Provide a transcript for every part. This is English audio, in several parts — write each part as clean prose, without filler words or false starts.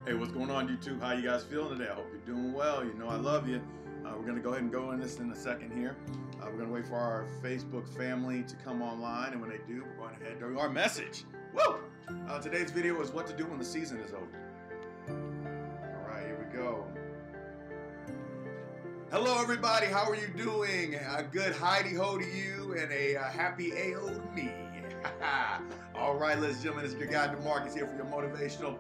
Hey, what's going on, YouTube? How you guys feeling today? I hope you're doing well. You know I love you. We're going to go ahead and go in this in a second here. We're going to wait for our Facebook family to come online, and when they do, we're going to head to our message. Woo! Today's video is what to do when the season is over. All right, here we go. Hello, everybody. How are you doing? A good hidey-ho to you and a happy A-O to me. All right, ladies and gentlemen, this is your guy, DeMarcus, here for your motivational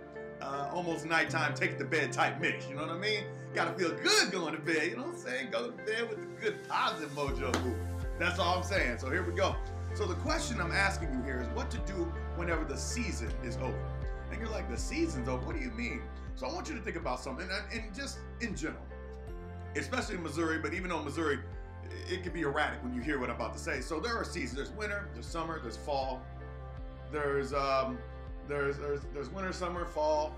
almost nighttime, take it to bed type mix, you know what I mean? Gotta feel good going to bed, you know what I'm saying? Go to bed with a good positive mojo move. That's all I'm saying. So here we go. So the question I'm asking you here is what to do whenever the season is over. And you're like, the season's over? What do you mean? So I want you to think about something, and just in general, especially in Missouri, but even though Missouri, it can be erratic when you hear what I'm about to say. So there are seasons. There's winter, there's summer, there's fall, there's winter, summer, fall,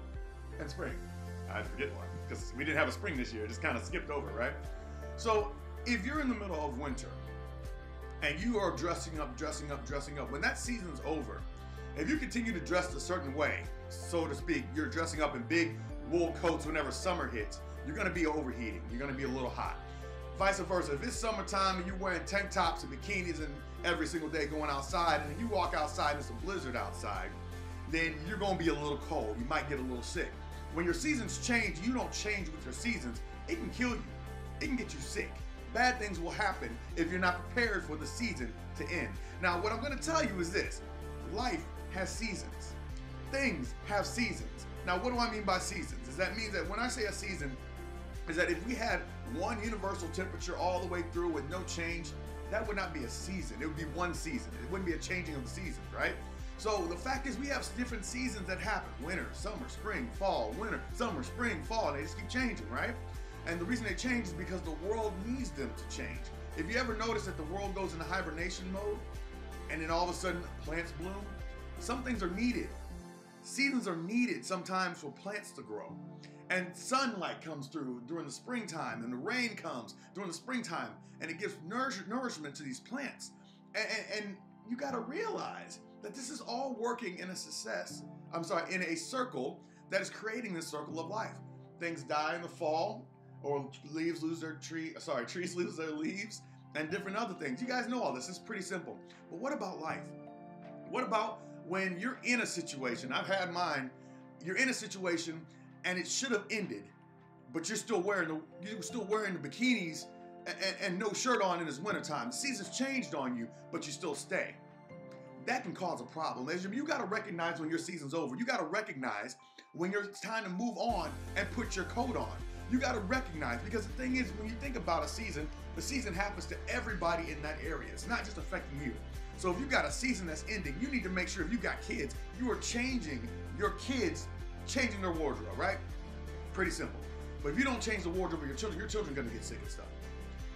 and spring. I forget one because we didn't have a spring this year. It just kind of skipped over, right? So if you're in the middle of winter and you are dressing up, when that season's over, if you continue to dress a certain way, so to speak, you're dressing up in big wool coats whenever summer hits, you're going to be overheating. You're going to be a little hot. Vice versa, if it's summertime and you're wearing tank tops and bikinis and every single day going outside, and then you walk outside and it's a blizzard outside, then you're going to be a little cold. You might get a little sick. When your seasons change, you don't change with your seasons. It can kill you. It can get you sick. Bad things will happen if you're not prepared for the season to end. Now, what I'm going to tell you is this. Life has seasons. Things have seasons. Now, what do I mean by seasons? That means that when I say a season, is that if we had one universal temperature all the way through with no change, that would not be a season. It would be one season. It wouldn't be a changing of the seasons, right? So the fact is we have different seasons that happen. Winter, summer, spring, fall, winter, summer, spring, fall, and they just keep changing, right? And the reason they change is because the world needs them to change. If you ever notice that the world goes into hibernation mode and then all of a sudden plants bloom, some things are needed. Seasons are needed sometimes for plants to grow. And sunlight comes through during the springtime, and the rain comes during the springtime, and it gives nourishment to these plants. And you got to realize that this is all working in a in a circle that is creating this circle of life. Things die in the fall, or trees lose their leaves, and different other things. You guys know all this. It's pretty simple. But what about life? What about when you're in a situation? I've had mine. You're in a situation and it should have ended, but you're still wearing the bikinis and no shirt on in this wintertime. The season's changed on you, but you still stay. That can cause a problem. You got to recognize when your season's over. You got to recognize when it's time to move on and put your coat on. You got to recognize, because the thing is, when you think about a season, the season happens to everybody in that area. It's not just affecting you. So if you got a season that's ending, you need to make sure, if you got kids, you are changing your kids, changing their wardrobe, right? Pretty simple. But if you don't change the wardrobe of your children are going to get sick and stuff.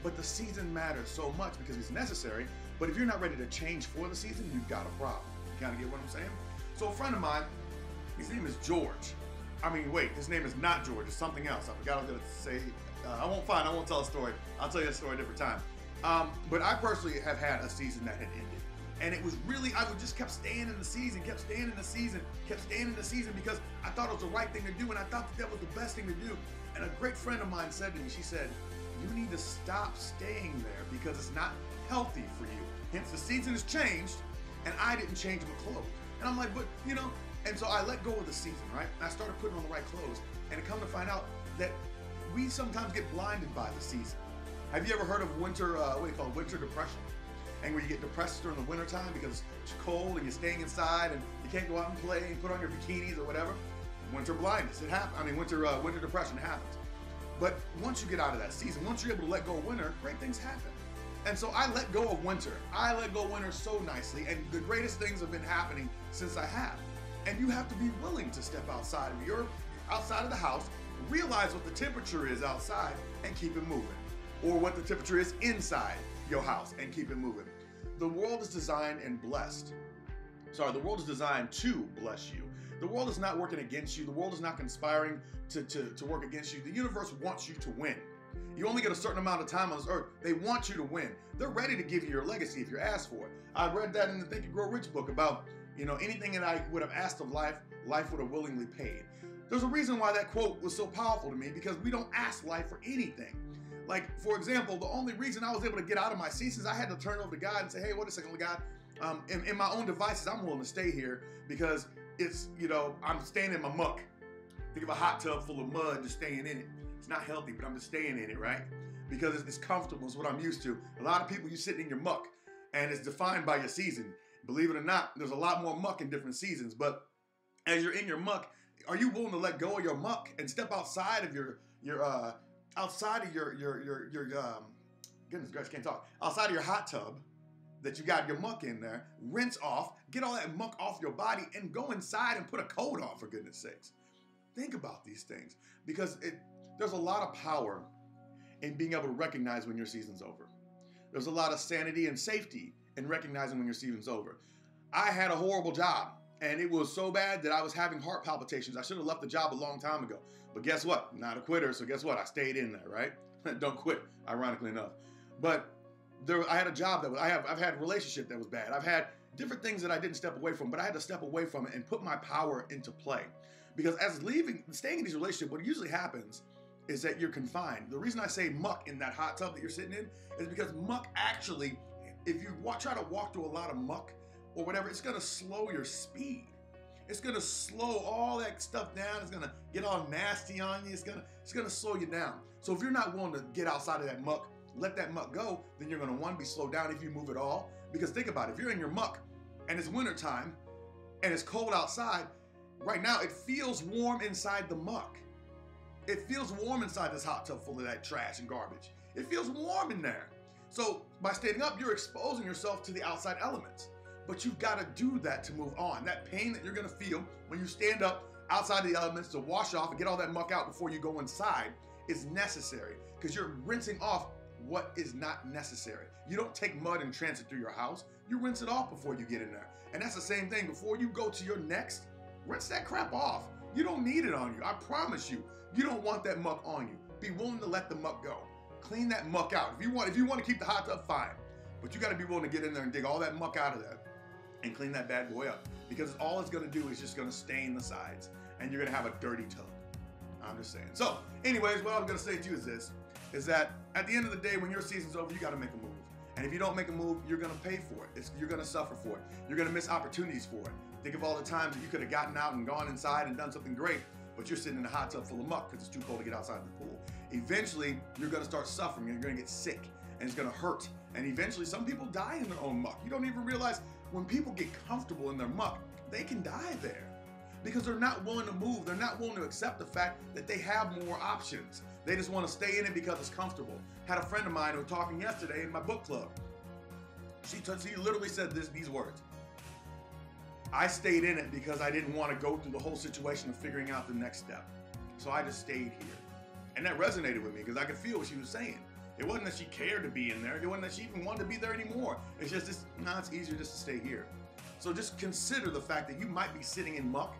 But the season matters so much because it's necessary. But if you're not ready to change for the season, you've got a problem. You kind of get what I'm saying? So a friend of mine, his name is George. His name is not George. It's something else. I forgot I was going to say. I won't tell a story. I'll tell you a story a different time. But I personally have had a season that had ended. And it was really, I just kept staying in the season because I thought it was the right thing to do, and I thought that was the best thing to do. And a great friend of mine said to me, she said, you need to stop staying there because it's not healthy for you. Hence, the season has changed, and I didn't change my clothes. And I'm like, but, and so I let go of the season, right? And I started putting on the right clothes, and it come to find out that we sometimes get blinded by the season. Have you ever heard of winter depression? And where you get depressed during the wintertime because it's cold and you're staying inside and you can't go out and play and put on your bikinis or whatever. Winter blindness, it happens. Winter depression happens. But once you get out of that season, once you're able to let go of winter, great things happen. And so I let go of winter. I let go of winter so nicely, and the greatest things have been happening since I have. And you have to be willing to step outside of the house, realize what the temperature is outside, and keep it moving. Or what the temperature is inside your house and keep it moving. The world is designed and blessed. The world is designed to bless you. The world is not working against you. The world is not conspiring to work against you. The universe wants you to win. You only get a certain amount of time on this earth. They want you to win. They're ready to give you your legacy if you're asked for it. I read that in the Think and Grow Rich book about, anything that I would have asked of life, life would have willingly paid. There's a reason why that quote was so powerful to me, because we don't ask life for anything. Like, for example, the only reason I was able to get out of my seasons, I had to turn over to God and say, hey, wait a second, God, in my own devices, I'm willing to stay here because it's, I'm staying in my muck. Think of a hot tub full of mud, just staying in it. It's not healthy, but I'm just staying in it, right? Because it's comfortable, it's what I'm used to. A lot of people, you sit in your muck, and it's defined by your season. Believe it or not, there's a lot more muck in different seasons, but as you're in your muck, are you willing to let go of your muck and step outside of outside of your goodness gracious, can't talk, outside of your hot tub that you got your muck in there, rinse off, get all that muck off your body, and go inside and put a coat on, for goodness sakes. Think about these things, because there's a lot of power in being able to recognize when your season's over. There's a lot of sanity and safety in recognizing when your season's over. I had a horrible job, and it was so bad that I was having heart palpitations. I should have left the job a long time ago. But guess what? I'm not a quitter, so guess what? I stayed in there, right? Don't quit, ironically enough. But I had a job I've had a relationship that was bad. I've had different things that I didn't step away from, but I had to step away from it and put my power into play. Because staying in these relationships, what usually happens is that you're confined. The reason I say muck in that hot tub that you're sitting in is because muck actually, if you try to walk through a lot of muck or whatever, it's gonna slow your speed. It's gonna slow all that stuff down. It's gonna get all nasty on you. It's gonna slow you down. So if you're not willing to get outside of that muck, let that muck go, then you're gonna, one, be slowed down if you move at all. Because think about it, if you're in your muck and it's wintertime and it's cold outside, right now it feels warm inside the muck. It feels warm inside this hot tub full of that trash and garbage. It feels warm in there. So by standing up, you're exposing yourself to the outside elements. But you've got to do that to move on. That pain that you're going to feel when you stand up outside of the elements to wash off and get all that muck out before you go inside is necessary, because you're rinsing off what is not necessary. You don't take mud and transit through your house. You rinse it off before you get in there. And that's the same thing. Before you go to your next, rinse that crap off. You don't need it on you. I promise you. You don't want that muck on you. Be willing to let the muck go. Clean that muck out. If you want to keep the hot tub, fine. But you got to be willing to get in there and dig all that muck out of there and clean that bad boy up. Because all it's going to do is just going to stain the sides, and you're going to have a dirty tub. I'm just saying. So, anyways, what I'm going to say to you is this, is that at the end of the day, when your season's over, you got to make a move. And if you don't make a move, you're going to pay for it. You're going to suffer for it. You're going to miss opportunities for it. Think of all the times that you could have gotten out and gone inside and done something great, but you're sitting in a hot tub full of muck because it's too cold to get outside the pool. Eventually, you're going to start suffering, and you're going to get sick, and it's going to hurt. And eventually, some people die in their own muck. You don't even realize when people get comfortable in their muck, they can die there because they're not willing to move. They're not willing to accept the fact that they have more options. They just want to stay in it because it's comfortable. Had a friend of mine who was talking yesterday in my book club. She literally said these words. I stayed in it because I didn't want to go through the whole situation of figuring out the next step. So I just stayed here. And that resonated with me because I could feel what she was saying. It wasn't that she cared to be in there. It wasn't that she even wanted to be there anymore. It's just, it's easier just to stay here. So just consider the fact that you might be sitting in muck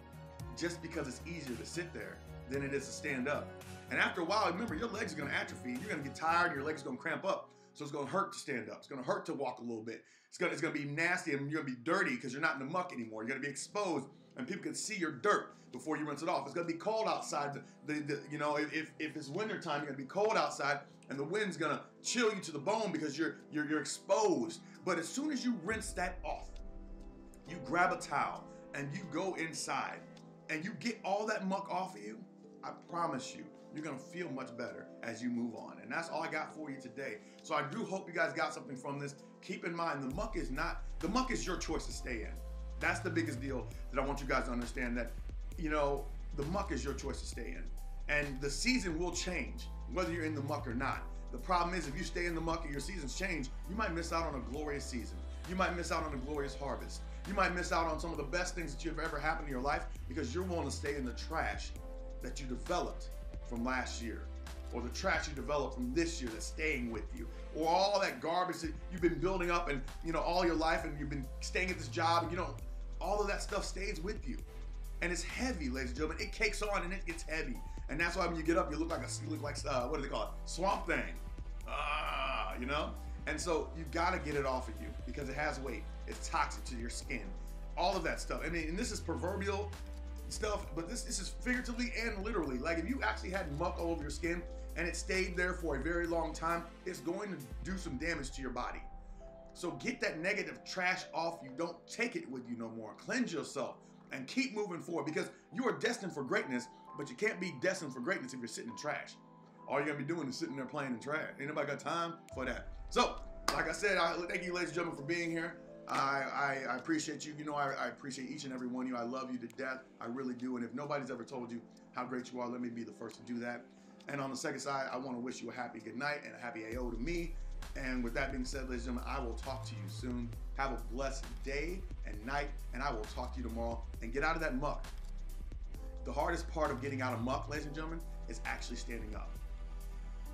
just because it's easier to sit there than it is to stand up. And after a while, remember, your legs are going to atrophy. You're going to get tired. Your legs are going to cramp up. So it's going to hurt to stand up. It's going to hurt to walk a little bit. It's going to be nasty, and you're going to be dirty because you're not in the muck anymore. You're going to be exposed, and people can see your dirt before you rinse it off. It's going to be cold outside. If it's wintertime, you're going to be cold outside, and the wind's going to chill you to the bone because you're exposed. But as soon as you rinse that off, you grab a towel and you go inside and you get all that muck off of you, I promise you, you're going to feel much better as you move on. And that's all I got for you today. So I do hope you guys got something from this. Keep in mind, the muck is your choice to stay in. That's the biggest deal that I want you guys to understand, that, the muck is your choice to stay in. And the season will change, whether you're in the muck or not. The problem is, if you stay in the muck and your seasons change, you might miss out on a glorious season. You might miss out on a glorious harvest. You might miss out on some of the best things that you've ever happened in your life because you're willing to stay in the trash that you developed from last year, or the trash you developed from this year that's staying with you, or all that garbage that you've been building up and all your life, and you've been staying at this job, and all of that stuff stays with you. And it's heavy, ladies and gentlemen. It cakes on and it gets heavy. And that's why when you get up, you look like what do they call it? Swamp thing. And so you gotta get it off of you because it has weight. It's toxic to your skin. All of that stuff. And this is proverbial stuff, but this is figuratively and literally. Like if you actually had muck all over your skin and it stayed there for a very long time, it's going to do some damage to your body. So get that negative trash off you. Don't take it with you no more. Cleanse yourself and keep moving forward, because you are destined for greatness, but you can't be destined for greatness if you're sitting in trash. All you're gonna be doing is sitting there playing in trash. Ain't nobody got time for that. So, like I said, thank you, ladies and gentlemen, for being here. I appreciate you. You know, I appreciate each and every one of you. I love you to death. I really do. And if nobody's ever told you how great you are, let me be the first to do that. And on the second side, I want to wish you a happy good night and a happy AO to me. And with that being said, ladies and gentlemen, I will talk to you soon. Have a blessed day and night, and I will talk to you tomorrow. And get out of that muck. The hardest part of getting out of muck, ladies and gentlemen, is actually standing up.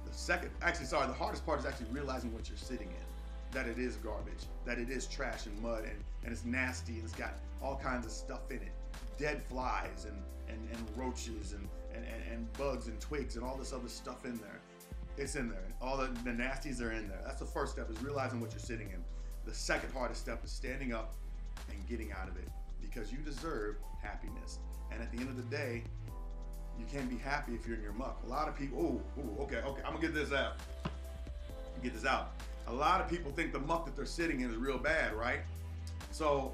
The hardest part is actually realizing what you're sitting in. That it is garbage, that it is trash and mud, and it's nasty, and it's got all kinds of stuff in it. Dead flies and roaches and bugs and twigs and all this other stuff in there. It's in there. All the nasties are in there. That's the first step, is realizing what you're sitting in. The second hardest step is standing up and getting out of it, because you deserve happiness. And at the end of the day, you can't be happy if you're in your muck. A lot of people, okay, I'm gonna get this out. Get this out. A lot of people think the muck that they're sitting in is real bad, right? So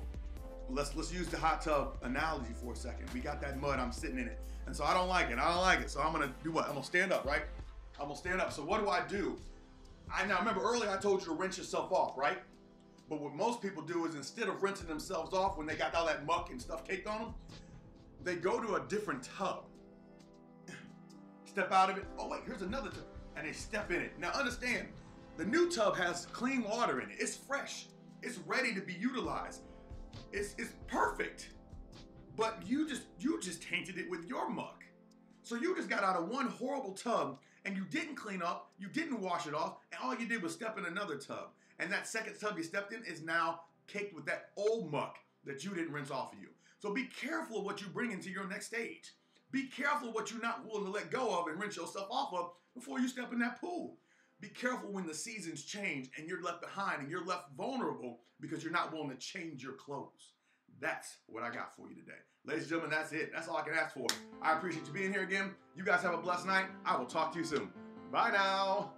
let's use the hot tub analogy for a second. We got that mud, I'm sitting in it. And so I don't like it. So I'm gonna do what? I'm gonna stand up, right? I'm gonna stand up. So what do? Now remember earlier I told you to rinse yourself off, right? But what most people do is, instead of rinsing themselves off when they got all that muck and stuff caked on them, they go to a different tub. Step out of it. Oh wait, here's another tub. And they step in it. Now understand, the new tub has clean water in it. It's fresh. It's ready to be utilized. It's perfect. But you just tainted it with your muck. So you just got out of one horrible tub and you didn't clean up, you didn't wash it off, and all you did was step in another tub. And that second tub you stepped in is now caked with that old muck that you didn't rinse off of you. So be careful of what you bring into your next stage. Be careful what you're not willing to let go of and rinse yourself off of before you step in that pool. Be careful when the seasons change and you're left behind and you're left vulnerable because you're not willing to change your clothes. That's what I got for you today. Ladies and gentlemen, that's it. That's all I can ask for. I appreciate you being here again. You guys have a blessed night. I will talk to you soon. Bye now.